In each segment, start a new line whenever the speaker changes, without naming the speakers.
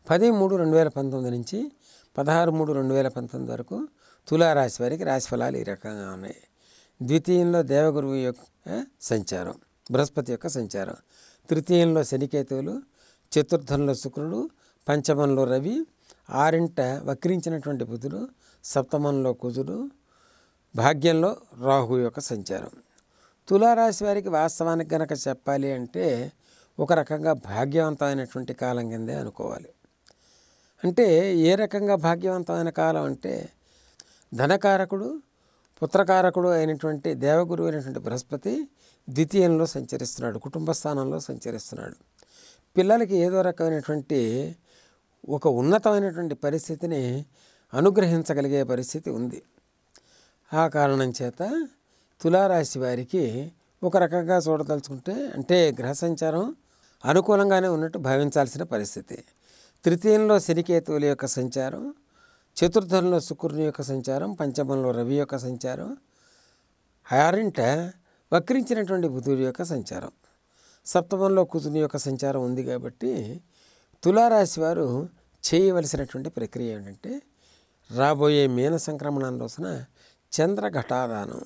(10/3/2019) నుంచి 16/3/2019 వరకు తులారాశి వారికి రాశిఫలాలు ఈ రకంగా ఉన్నాయి. ద్వితీయంలో దేవగురువు యొక్క సంచారం, బృహస్పతి యొక్క సంచారం. తృతీయంలో శనికేతువులు, చతుర్థంలో శుక్రుడు, పంచమంలో రవి, ఆరింట వక్రించినటువంటి బుధుడు, సప్తమంలో కుజుడు, భాగ్యంలో రాహు యొక్క సంచారం. తులారాశి వారికి వాస్తవానికి గనక చెప్పాలి అంటే ఒక రకంగా భాగ్యవంతమైనటువంటి కాలం కిందే అనుకోవాలి. అంటే ఏ రకంగా భాగ్యవంతమైన కాలం అంటే ధనకారకుడు, పుత్రకారకుడు అయినటువంటి దేవగురువు అయినటువంటి బృహస్పతి ద్వితీయంలో సంచరిస్తున్నాడు, కుటుంబ స్థానంలో సంచరిస్తున్నాడు. పిల్లలకి ఏదో రకమైనటువంటి ఒక ఉన్నతమైనటువంటి పరిస్థితిని అనుగ్రహించగలిగే పరిస్థితి ఉంది. ఆ కారణం చేత తులారాశి వారికి ఒక రకంగా చూడదలుచుకుంటే అంటే గ్రహ సంచారం అనుకూలంగానే ఉన్నట్టు భావించాల్సిన పరిస్థితి. తృతీయంలో శనికేతువుల యొక్క సంచారం, చతుర్థంలో శుక్రుని యొక్క సంచారం, పంచమంలో రవి యొక్క సంచారం, ఆరింట వక్రించినటువంటి బుధుడి యొక్క సంచారం, సప్తమంలో కుజుని యొక్క సంచారం ఉంది. కాబట్టి తులారాశి వారు చేయవలసినటువంటి ప్రక్రియ ఏంటంటే రాబోయే మీన సంక్రమణం రోజున చంద్రఘటాదానం.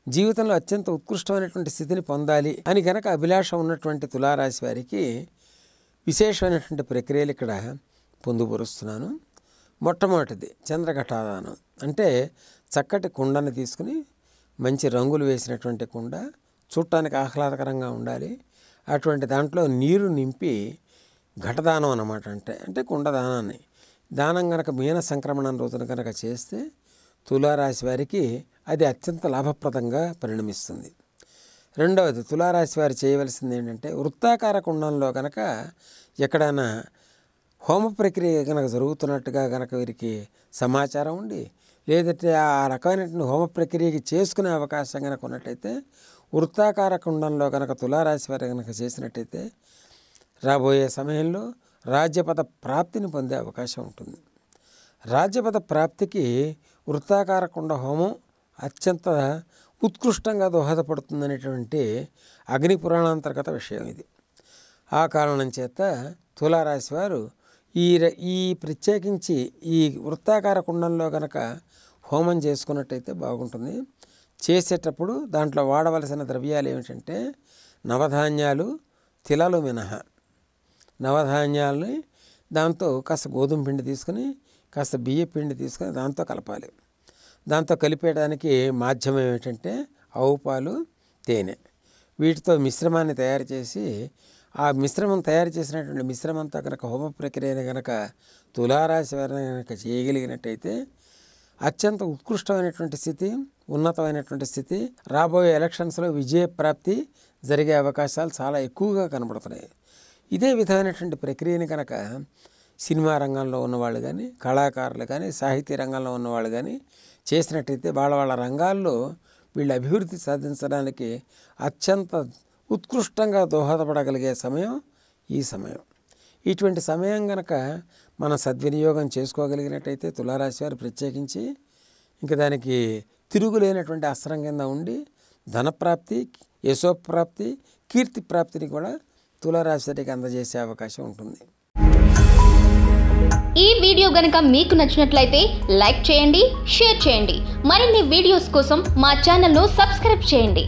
జీవితంలో అత్యంత ఉత్కృష్టమైనటువంటి స్థితిని పొందాలి అని కనుక అభిలాష ఉన్నటువంటి తులారాశి వారికి విశేషమైనటువంటి ప్రక్రియలు ఇక్కడ పొందుపరుస్తున్నాను. మొట్టమొదటిది చంద్రఘటాదానం. అంటే చక్కటి కుండను తీసుకుని మంచి రంగులు వేసినటువంటి కుండ, చూడటానికి ఆహ్లాదకరంగా ఉండాలి. అటువంటి దాంట్లో నీరు నింపి ఘటదానం అన్నమాట. అంటే కుండ దానాన్ని దానం కనుక మీన సంక్రమణం రోజున కనుక చేస్తే తులారాశి వారికి అది అత్యంత లాభప్రదంగా పరిణమిస్తుంది. రెండవది తులారాశి వారు చేయవలసింది ఏంటంటే వృత్తాకార కుండంలో కనుక ఎక్కడైనా హోమ ప్రక్రియ కనుక జరుగుతున్నట్టుగా కనుక వీరికి సమాచారం ఉండి లేదంటే ఆ రకమైనటువంటి హోమ ప్రక్రియకి చేసుకునే అవకాశం కనుక ఉన్నట్టయితే వృత్తాకార కుండంలో కనుక తులారాశి వారు కనుక చేసినట్టయితే రాబోయే సమయంలో రాజ్యపద ప్రాప్తిని పొందే అవకాశం ఉంటుంది. రాజ్యపద ప్రాప్తికి వృత్తాకార కుండ హోమం అత్యంత ఉత్కృష్టంగా దోహదపడుతుందనేటువంటి అగ్ని పురాణాంతర్గత విషయం ఇది. ఆ కారణం చేత తులారాశి వారు ఈ ప్రత్యేకించి ఈ వృత్తాకార కుండంలో కనుక హోమం చేసుకున్నట్టయితే బాగుంటుంది. చేసేటప్పుడు దాంట్లో వాడవలసిన ద్రవ్యాలు ఏమిటంటే నవధాన్యాలు, తిలలు మినహా నవధాన్యాలని దాంతో కాస్త గోధుమ పిండి తీసుకుని కాస్త బియ్య పిండి తీసుకొని దాంతో కలపాలి. దాంతో కలిపేయడానికి మాధ్యమం ఏమిటంటే ఆవు పాలు, తేనె. వీటితో మిశ్రమాన్ని తయారు చేసి ఆ మిశ్రమం తయారు చేసినటువంటి మిశ్రమంతో కనుక హోమ ప్రక్రియను కనుక తులారాశి వారిని కనుక చేయగలిగినట్టయితే అత్యంత ఉత్కృష్టమైనటువంటి స్థితి, ఉన్నతమైనటువంటి స్థితి, రాబోయే ఎలక్షన్స్లో విజయప్రాప్తి జరిగే అవకాశాలు చాలా ఎక్కువగా కనబడుతున్నాయి. ఇదే విధమైనటువంటి ప్రక్రియని కనుక సినిమా రంగంలో ఉన్నవాళ్ళు కానీ, కళాకారులు కానీ, సాహితీ రంగంలో ఉన్నవాళ్ళు కానీ చేసినట్టయితే వాళ్ళ రంగాల్లో వీళ్ళు అభివృద్ధి సాధించడానికి అత్యంత ఉత్కృష్టంగా దోహదపడగలిగే సమయం ఈ సమయం. ఇటువంటి సమయం కనుక మనం సద్వినియోగం చేసుకోగలిగినట్టయితే తులారాశి వారు ప్రత్యేకించి ఇంకా దానికి తిరుగులేనటువంటి అస్త్రం కింద ఉండి ధనప్రాప్తి, యశోప్రాప్తి, కీర్తి ప్రాప్తిని కూడా తులారాశి వారికి అందజేసే అవకాశం ఉంటుంది.
ఈ వీడియో గనుక మీకు నచ్చినట్లయితే లైక్ చేయండి, షేర్ చేయండి. మరిన్ని వీడియోస్ కోసం మా ఛానల్ను సబ్స్క్రైబ్ చేయండి.